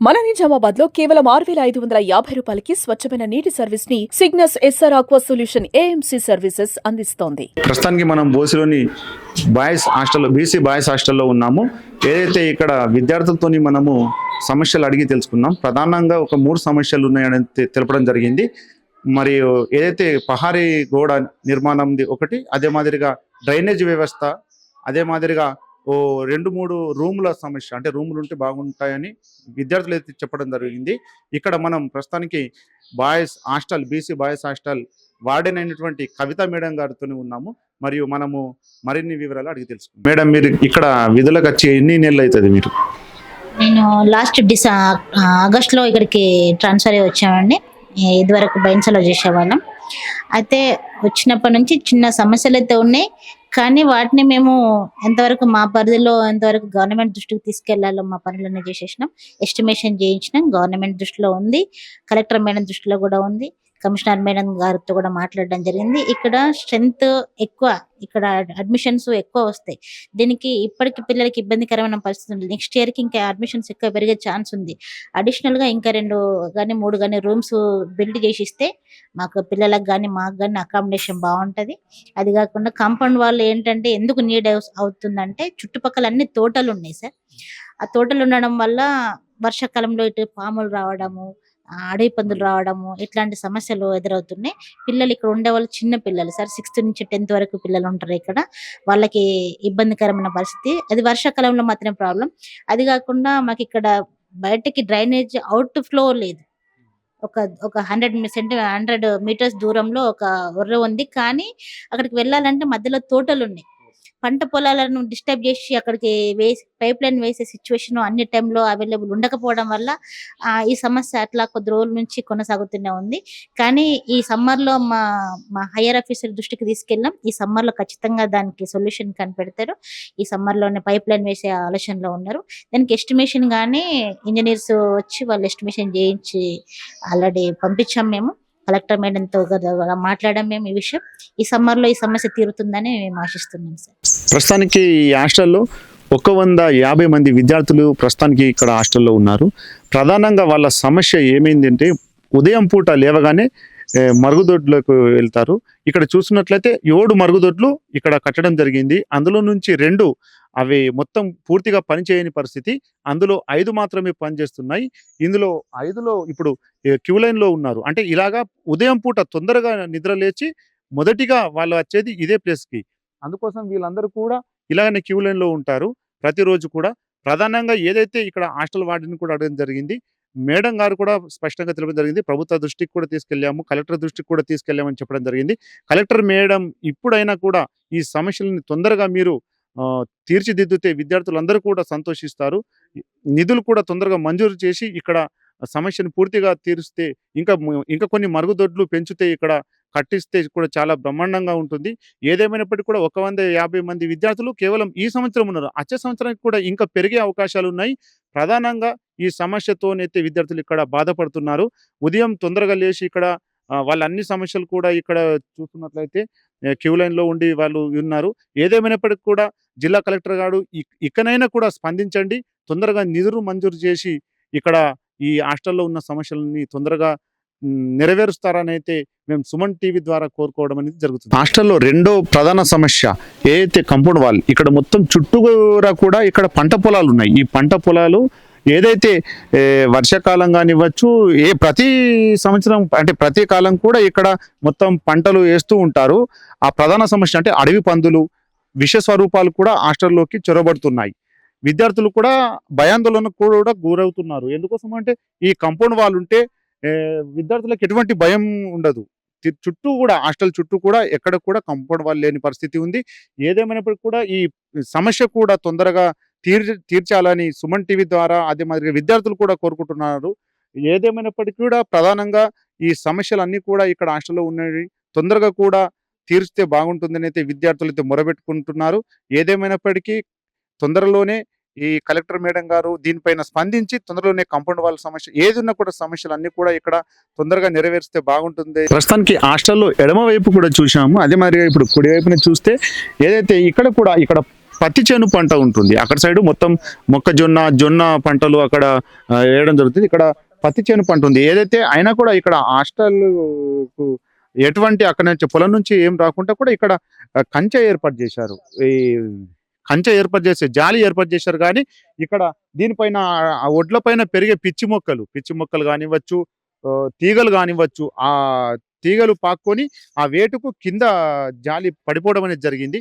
మన నిజామాబాద్ లో కేవలం 6,550 రూపాయలకి స్వచ్ఛమైన నీటి సర్వీస్ ని Cygnus SR aqua solution AMC services అందిస్తోంది. ప్రస్తుతానికి మనం బోసిలోని బాయ్స్ హాస్టల్ బీసీ బాయ్స్ హాస్టల్లో ఉన్నాము. ఏదైతే ఇక్కడ విద్యార్థులతోని మనము సమస్యలు అడిగి తెలుసుకున్నాం. ప్రధానంగా ఒక 3 సమస్యలు ఉన్నాయని తెలపడం జరిగింది. మరియు ఏదైతే పహారీ గోడ నిర్మాణంది ఒకటి, అదే మాదిరిగా డ్రైనేజ్ వ్యవస్థ, అదే మాదిరిగా 2-3 రూముల సమస్య, అంటే రూములు ఉంటే బాగుంటాయని విద్యార్థులు అయితే చెప్పడం జరిగింది. ఇక్కడ మనం ప్రస్తుతానికి boys hostel BC boys hostel warden అయినటువంటి కవిత మేడం గారితో ఉన్నాము. మరియు మనము మరిన్ని వివరాలు అడిగి తెలుసుకుంటాం. మేడం, మీరు ఇక్కడ విధులకు వచ్చి ఎన్ని నెలలు అవుతుంది? నేను లాస్ట్ ఆగస్టులో ఇక్కడికి ట్రాన్స్ఫర్ అయ్యి వచ్చామండి. ఇదివరకు బైన్సలో చేసేవాళ్ళం. అయితే వచ్చినప్పటి నుంచి చిన్న సమస్యలు అయితే ఉన్నాయి, కానీ వాటిని మేము ఎంతవరకు మా పరిధిలో ఎంతవరకు గవర్నమెంట్ దృష్టికి తీసుకెళ్లాలో మా పనులన్నీ చేసేసినాం. ఎస్టిమేషన్ చేయించినాం, గవర్నమెంట్ దృష్టిలో ఉంది, కలెక్టర్ మేడం దృష్టిలో కూడా ఉంది, కమిషనర్ మేడం గారితో కూడా మాట్లాడడం జరిగింది. ఇక్కడ స్ట్రెంత్ ఎక్కువ, ఇక్కడ అడ్మిషన్స్ ఎక్కువ వస్తాయి. దీనికి ఇప్పటికి పిల్లలకి ఇబ్బందికరమైన పరిస్థితి ఉంది. నెక్స్ట్ ఇయర్కి ఇంకా అడ్మిషన్స్ ఎక్కువ పెరిగే ఛాన్స్ ఉంది. అడిషనల్గా ఇంకా 2 కానీ 3 కానీ రూమ్స్ బిల్డ్ చేసి ఇస్తే మాకు పిల్లలకు కానీ మాకు కానీ అకామిడేషన్ బాగుంటుంది. అది కాకుండా కాంపౌండ్ వాళ్ళు ఏంటంటే ఎందుకు నీడ్ అవుతుందంటే చుట్టుపక్కల అన్ని తోటలు ఉన్నాయి సార్. ఆ తోటలు ఉండడం వల్ల వర్షాకాలంలో ఇటు పాములు రావడము, అడవి పందులు రావడము, ఇట్లాంటి సమస్యలు ఎదురవుతున్నాయి. పిల్లలు ఇక్కడ ఉండే వాళ్ళు చిన్న పిల్లలు సార్, 6th నుంచి 10th వరకు పిల్లలు ఉంటారు ఇక్కడ. వాళ్ళకి ఇబ్బందికరమైన పరిస్థితి. అది వర్షాకాలంలో మాత్రమే ప్రాబ్లం. అది కాకుండా మాకు ఇక్కడ బయటకి డ్రైనేజ్ అవుట్ ఫ్లో లేదు. ఒక 100 మీటర్స్ దూరంలో ఒక ఒర్రె ఉంది, కానీ అక్కడికి వెళ్ళాలంటే మధ్యలో తోటలు ఉన్నాయి. పంట పొలాలను డిస్టర్బ్ చేసి అక్కడికి పైప్ లైన్ వేసే సిచ్యువేషన్ అన్ని టైంలో అవైలబుల్ ఉండకపోవడం వల్ల ఈ సమస్య అట్లా కొద్ది రోజుల నుంచి కొనసాగుతూనే ఉంది. కానీ ఈ సమ్మర్లో మా హైయర్ ఆఫీసర్ దృష్టికి తీసుకెళ్ళాం. ఈ సమ్మర్లో ఖచ్చితంగా దానికి సొల్యూషన్ కనిపెడతారు. ఈ సమ్మర్లోనే పైప్ లైన్ వేసే ఆలోచనలో ఉన్నారు. దానికి ఎస్టిమేషన్ కానీ ఇంజనీర్స్ వచ్చి వాళ్ళు ఎస్టిమేషన్ చేయించి ఆల్రెడీ పంపించాం. మేము కలెక్టర్ మేడంతో మాట్లాడాం. మేము ఈ విషయం ఈ సమ్మర్లో ఈ సమస్య తీరుతుందని మేము ఆశిస్తున్నాం సార్. ప్రస్తుతానికి ఈ హాస్టల్లో 150 మంది విద్యార్థులు ప్రస్తుతానికి ఇక్కడ హాస్టల్లో ఉన్నారు. ప్రధానంగా వాళ్ళ సమస్య ఏమైందంటే ఉదయం పూట లేవగానే మరుగుదొడ్లకు వెళ్తారు. ఇక్కడ చూసినట్లయితే 7 మరుగుదొడ్లు ఇక్కడ కట్టడం జరిగింది. అందులో నుంచి 2 అవి మొత్తం పూర్తిగా పనిచేయని పరిస్థితి. అందులో 5 మాత్రమే పనిచేస్తున్నాయి. ఇందులో 5లో ఇప్పుడు క్యూ లైన్లో ఉన్నారు. అంటే ఇలాగా ఉదయం పూట తొందరగా నిద్ర లేచి మొదటిగా వాళ్ళు వచ్చేది ఇదే ప్లేస్కి. అందుకోసం వీళ్ళందరూ కూడా ఇలాగనే క్యూ లైన్లో ఉంటారు ప్రతిరోజు కూడా. ప్రధానంగా ఏదైతే ఇక్కడ హాస్టల్ వార్డెన్ కూడా అడగడం జరిగింది, మేడం గారు కూడా స్పష్టంగా తెలపడం జరిగింది. ప్రభుత్వ దృష్టికి కూడా తీసుకెళ్ళాము, కలెక్టర్ దృష్టికి కూడా తీసుకెళ్ళామని చెప్పడం జరిగింది. కలెక్టర్ మేడం ఇప్పుడైనా కూడా ఈ సమస్యలను తొందరగా మీరు తీర్చిదిద్దితే విద్యార్థులందరూ కూడా సంతోషిస్తారు. నిధులు కూడా తొందరగా మంజూరు చేసి ఇక్కడ సమస్యను పూర్తిగా తీరుస్తే, ఇంకా కొన్ని మరుగుదొడ్లు పెంచితే, ఇక్కడ కట్టిస్తే కూడా చాలా బ్రహ్మాండంగా ఉంటుంది. ఏదేమైనప్పటికీ కూడా 150 మంది విద్యార్థులు కేవలం ఈ సంవత్సరం ఉన్నారు. వచ్చే సంవత్సరానికి కూడా ఇంకా పెరిగే అవకాశాలు ఉన్నాయి. ప్రధానంగా ఈ సమస్యతోనైతే విద్యార్థులు ఇక్కడ బాధపడుతున్నారు. ఉదయం తొందరగా లేచి ఇక్కడ వాళ్ళ అన్ని సమస్యలు కూడా ఇక్కడ చూస్తున్నట్లయితే క్యూ లైన్లో ఉండి వాళ్ళు ఉన్నారు. ఏదేమైనప్పటికీ కూడా జిల్లా కలెక్టర్ గారు ఇకనైనా కూడా స్పందించండి, తొందరగా నిధులు మంజూరు చేసి ఇక్కడ ఈ హాస్టల్లో ఉన్న సమస్యలని తొందరగా నెరవేరుస్తారని అయితే మేము సుమన్ టీవీ ద్వారా కోరుకోవడం అనేది జరుగుతుంది. హాస్టల్లో 2వ ప్రధాన సమస్య ఏదైతే కాంపౌండ్ వాల్, ఇక్కడ మొత్తం చుట్టూరా కూడా ఇక్కడ పంట పొలాలు ఉన్నాయి. ఈ పంట పొలాలు ఏదైతే వర్షాకాలం కానివ్వచ్చు, ప్రతి సంవత్సరం అంటే ప్రతి కాలం కూడా ఇక్కడ మొత్తం పంటలు వేస్తూ ఉంటారు. ఆ ప్రధాన సమస్య అంటే అడవి పందులు, విష స్వరూపాలు కూడా హాస్టల్లోకి చొరబడుతున్నాయి. విద్యార్థులు కూడా భయాందోళనకు కూడా గురవుతున్నారు. ఎందుకోసం అంటే ఈ కాంపౌండ్ వాల్ ఉంటే విద్యార్థులకు ఎటువంటి భయం ఉండదు. చుట్టూ కూడా హాస్టల్ చుట్టూ కూడా ఎక్కడ కూడా కాంపౌండ్ వాల్ లేని పరిస్థితి ఉంది. ఏదేమైనప్పటికీ కూడా ఈ సమస్య కూడా తొందరగా తీర్చాలని సుమన్ టీవీ ద్వారా అదే మాదిరిగా విద్యార్థులు కూడా కోరుకుంటున్నారు. ఏదేమైనప్పటికీ కూడా ప్రధానంగా ఈ సమస్యలన్నీ కూడా ఇక్కడ హాస్టల్లో ఉన్నాయి, తొందరగా కూడా తీర్చితే బాగుంటుందని అయితే విద్యార్థులు అయితే మొరబెట్టుకుంటున్నారు. ఏదేమైనప్పటికీ తొందరలోనే ఈ కలెక్టర్ మేడం గారు దీనిపైన స్పందించి తొందరలోనే కాంపౌండ్ వాళ్ళ సమస్య ఏది ఉన్నా కూడా సమస్యలు అన్ని కూడా ఇక్కడ తొందరగా నెరవేరిస్తే బాగుంటుంది. ప్రస్తుతానికి హాస్టల్లో ఎడమ వైపు కూడా చూసాము, అదే మాదిరిగా ఇప్పుడు కుడి వైపున చూస్తే ఏదైతే ఇక్కడ పత్తి చేను పంట ఉంటుంది. అక్కడ సైడ్ మొత్తం జొన్న పంటలు అక్కడ వేయడం జరుగుతుంది. ఇక్కడ పత్తి చేను పంట ఉంది. ఏదైతే అయినా కూడా ఇక్కడ హాస్టల్ ఎటువంటి అక్కడ నుంచి పొలం నుంచి ఏం రాకుండా కూడా ఇక్కడ కంచె ఏర్పాటు చేశారు. ఈ కంచె ఏర్పాటు చేసే జాలి ఏర్పాటు చేశారు. కానీ ఇక్కడ దీనిపైన ఆ ఒడ్ల పైన పెరిగే పిచ్చి మొక్కలు కానివ్వచ్చు, తీగలు కానివ్వచ్చు, ఆ తీగలు పాక్కొని ఆ వేటుకు కింద జాలి పడిపోవడం అనేది జరిగింది.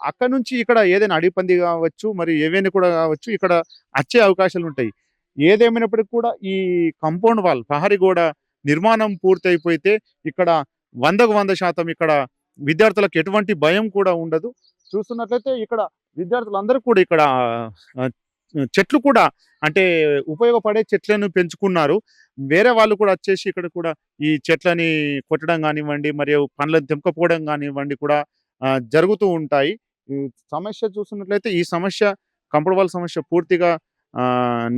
అక్కడ నుంచి ఇక్కడ ఏదైనా అడవి పంది కావచ్చు, మరి ఏవైనా కూడా కావచ్చు, ఇక్కడ వచ్చే అవకాశాలు ఉంటాయి. ఏదేమైనప్పటికీ కూడా ఈ కాంపౌండ్ వాల్ ప్రహరీ గోడ నిర్మాణం పూర్తి అయిపోతే ఇక్కడ 100% ఇక్కడ విద్యార్థులకు ఎటువంటి భయం కూడా ఉండదు. చూస్తున్నట్లయితే ఇక్కడ విద్యార్థులందరూ కూడా ఇక్కడ చెట్లు కూడా అంటే ఉపయోగపడే చెట్లను పెంచుకున్నారు. వేరే వాళ్ళు కూడా వచ్చేసి ఇక్కడ కూడా ఈ చెట్లని కొట్టడం కానివ్వండి, మరియు పండ్లను తెంపకపోవడం కానివ్వండి కూడా జరుగుతూ ఉంటాయి. ఈ సమస్య చూస్తున్నట్లయితే ఈ సమస్య కాంపౌండ్ వాల్ సమస్య పూర్తిగా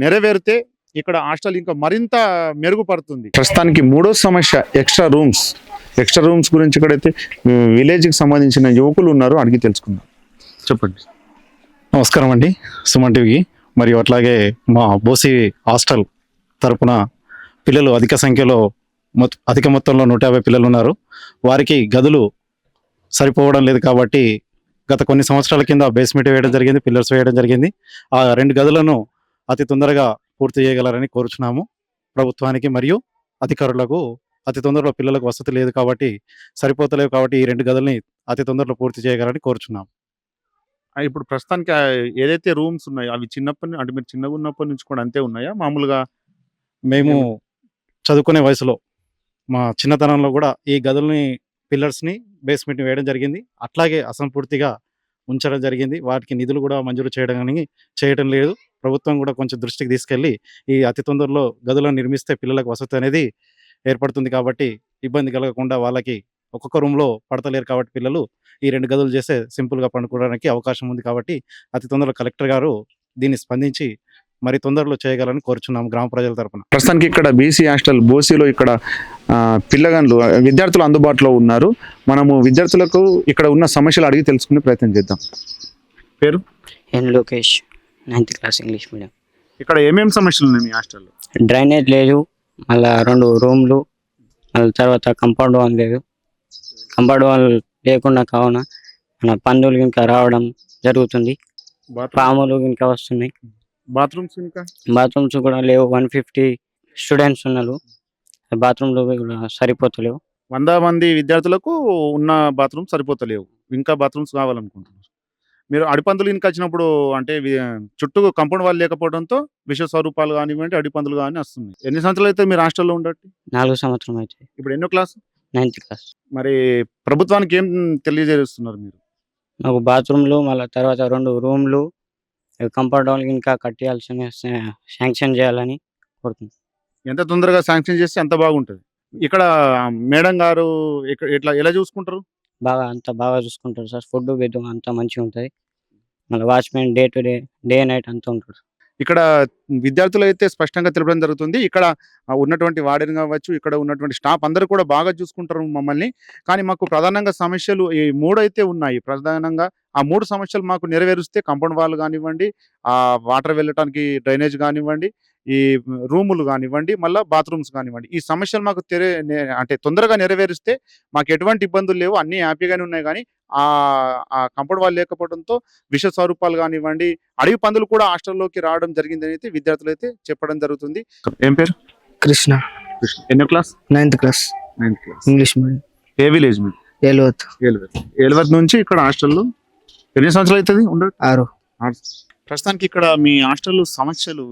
నెరవేరితే ఇక్కడ హాస్టల్ ఇంకా మరింత మెరుగుపడుతుంది. ప్రస్తుతానికి మూడో సమస్య ఎక్స్ట్రా రూమ్స్ గురించి ఇక్కడైతే విలేజ్కి సంబంధించిన యువకులు ఉన్నారు, అడిగి తెలుసుకుందాం. చెప్పండి. నమస్కారం అండి, సుమన్ టీవీకి. మరియు అట్లాగే మా బోసి హాస్టల్ తరపున పిల్లలు అధిక సంఖ్యలో అధిక మొత్తంలో 150 పిల్లలు ఉన్నారు. వారికి గదులు సరిపోవడం లేదు కాబట్టి గత కొన్ని సంవత్సరాల కింద బేస్మెంట్ వేయడం జరిగింది, పిల్లర్స్ వేయడం జరిగింది. ఆ 2 గదులను అతి తొందరగా పూర్తి చేయగలరని కోరుచున్నాము ప్రభుత్వానికి మరియు అధికారులకు. అతి తొందరలో పిల్లలకు వసతి లేదు కాబట్టి, సరిపోతలేవు కాబట్టి ఈ 2 గదుల్ని అతి తొందరలో పూర్తి చేయగలరని కోరుచున్నాము. ఇప్పుడు ప్రస్తుతానికి ఏదైతే రూమ్స్ ఉన్నాయో అవి అంటే మీరు చిన్నగా ఉన్నప్పటి నుంచి కూడా అంతే ఉన్నాయా మామూలుగా? మేము చదువుకునే వయసులో మా చిన్నతనంలో కూడా ఈ గదుల్ని పిల్లర్స్ని బేస్మెంట్ని వేయడం జరిగింది. అట్లాగే అసంపూర్తిగా ఉంచడం జరిగింది. వాటికి నిధులు కూడా మంజూరు చేయడం లేదు. ప్రభుత్వం కూడా కొంచెం దృష్టికి తీసుకెళ్ళి ఈ అతి తొందరలో గదులను నిర్మిస్తే పిల్లలకు వసతి అనేది ఏర్పడుతుంది. కాబట్టి ఇబ్బంది కలగకుండా వాళ్ళకి ఒక్కొక్క రూమ్లో పడతలేరు కాబట్టి పిల్లలు ఈ 2 గదులు చేస్తే సింపుల్గా పండుకోవడానికి అవకాశం ఉంది. కాబట్టి అతి తొందరలో కలెక్టర్ గారు దీన్ని స్పందించి మరి తొందరలో చేయగలని కోరుచున్నాము గ్రామ ప్రజల తరపున. ప్రస్తుతానికి ఇక్కడ బీసీ హాస్టల్ బోసీలో ఇక్కడ విద్యార్థులు అందుబాటులో ఉన్నారు. మనము విద్యార్థులకు ఇక్కడ ఉన్న సమస్యలు అడిగి తెలుసుకునే ప్రయత్నం చేద్దాం. పేరు? N Lokesh, 9th class English medium. ఇక్కడ ఏమేమి సమస్యలు ఉన్నాయి మీ హాస్టల్లో? డ్రైనేజ్ లేదు, మళ్ళీ 2 రూమ్లు, మళ్ళీ తర్వాత కంపౌండ్ వాల్ లేదు. కంపౌండ్ వాల్ లేకుండా కావున మన పందులు ఇంకా రావడం జరుగుతుంది, పాములు ఇంకా వస్తున్నాయి. బాత్రూమ్స్ కూడా లేవు. 150 స్టూడెంట్స్ ఉన్నారు, బాత్రూమ్లు కూడా సరిపోతలేవు. 100 మంది విద్యార్థులకు ఉన్న బాత్రూమ్స్ సరిపోతలేవు, ఇంకా బాత్రూమ్స్ కావాలనుకుంటున్నారు. మీరు అడిపందులు ఇంకా వచ్చినప్పుడు అంటే చుట్టూ కాంపౌండ్ వాల్ లేకపోవడంతో విష స్వరూపాలు కానివ్వండి, అడిపందులు కానీ వస్తున్నాయి. ఎన్ని సంవత్సరాలు అయితే మీరు హాస్టల్లో ఉండట్టు? 4 సంవత్సరం అయితే. ఇప్పుడు ఎన్నో క్లాస్? 9th class. మరి ప్రభుత్వానికి ఏం తెలియజేస్తున్నారు మీరు? మాకు బాత్రూమ్లు, మళ్ళీ తర్వాత 2 రూమ్లు, కంపౌండ్ వాల్ ఇంకా కట్టాల్సిన శాంక్షన్ చేయాలని కోరుతున్నాం. ఎంత తొందరగా శాంక్షన్ చేస్తే అంత బాగుంటుంది. ఇక్కడ మేడం గారు ఎలా చూసుకుంటారు? అంతా బాగా చూసుకుంటారు సార్. ఫుడ్ బెడ్ అంతా మంచిగా ఉంటుంది. మళ్ళీ watchman day to day night అంతా ఉంటాడు. ఇక్కడ విద్యార్థులు అయితే స్పష్టంగా తెలపడం జరుగుతుంది. ఇక్కడ ఉన్నటువంటి వార్డెన్ కావచ్చు, ఇక్కడ ఉన్నటువంటి స్టాఫ్ అందరూ కూడా బాగా చూసుకుంటారు మమ్మల్ని. కానీ మాకు ప్రధానంగా సమస్యలు ఈ 3 అయితే ఉన్నాయి. ప్రధానంగా ఆ 3 సమస్యలు మాకు నెరవేరుస్తే కాంపౌండ్ వాల్ కానివ్వండి, ఆ వాటర్ వెళ్ళటానికి డ్రైనేజ్ కానివ్వండి, ఈ రూములు కానివ్వండి, మళ్ళీ బాత్రూమ్స్ కానివ్వండి, ఈ సమస్యలు మాకు అంటే తొందరగా నెరవేరిస్తే మాకు ఎటువంటి ఇబ్బందులు లేవు, అన్నీ హ్యాపీగానే ఉన్నాయి. కానీ ఆ కాంపౌండ్ వాల్ లేకపోవడంతో విష స్వరూపాలు కానివ్వండి, అడవి పందులు కూడా హాస్టల్లోకి రావడం జరిగిందని అయితే విద్యార్థులు అయితే చెప్పడం జరుగుతుంది. ఏం పేరు? కృష్ణ. ఎన్నో class? 9th class English medium. ఏ విలేజ్ మీరు? ఏలవత్ నుంచి ఇక్కడ హాస్టల్లో ఎన్ని సంవత్సరాలు అవుతుంది ఉండదు? 6. ప్రస్తుతానికి ఇక్కడ మీ హాస్టల్ సమస్యలు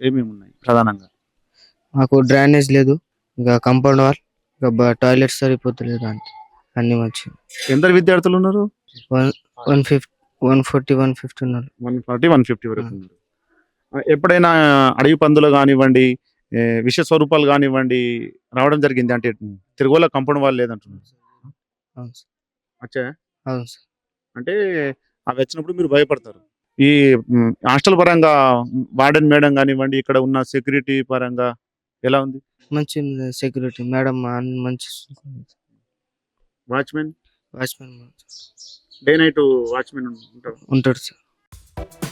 ఏమేమి ఉన్నాయి ప్రధానంగా? మాకు డ్రైనేజ్ లేదు, ఇంకా కాంపౌండ్ వాల్, ఇంకా టాయిలెట్స్ సరిపోతలేదు, అంతే. అన్ని మంచి. ఎందరు విద్యార్థులు ఉన్నారు? 140-150 ఉన్నారు. 140-150 వరకు ఉన్నారు. ఎప్పుడైనా అడవి పందులు కానివ్వండి, విష స్వరూపాలు కానివ్వండి రావడం జరిగింది? అంటే తిరుగుల కాంపౌండ్ వాల్ లేదంటున్నారు. అవును సార్. అచ్చా, అవును సార్. అంటే అవి వచ్చినప్పుడు మీరు భయపడతారు. ఈ హాస్టల్ పరంగా వార్డెన్ మేడం కానివ్వండి, ఇక్కడ ఉన్న సెక్యూరిటీ పరంగా ఎలా ఉంది? మంచి సెక్యూరిటీ మేడం మంచి. Watchman watchman day night watchman ఉంటాడు సార్. తెలుపుతున్నారు.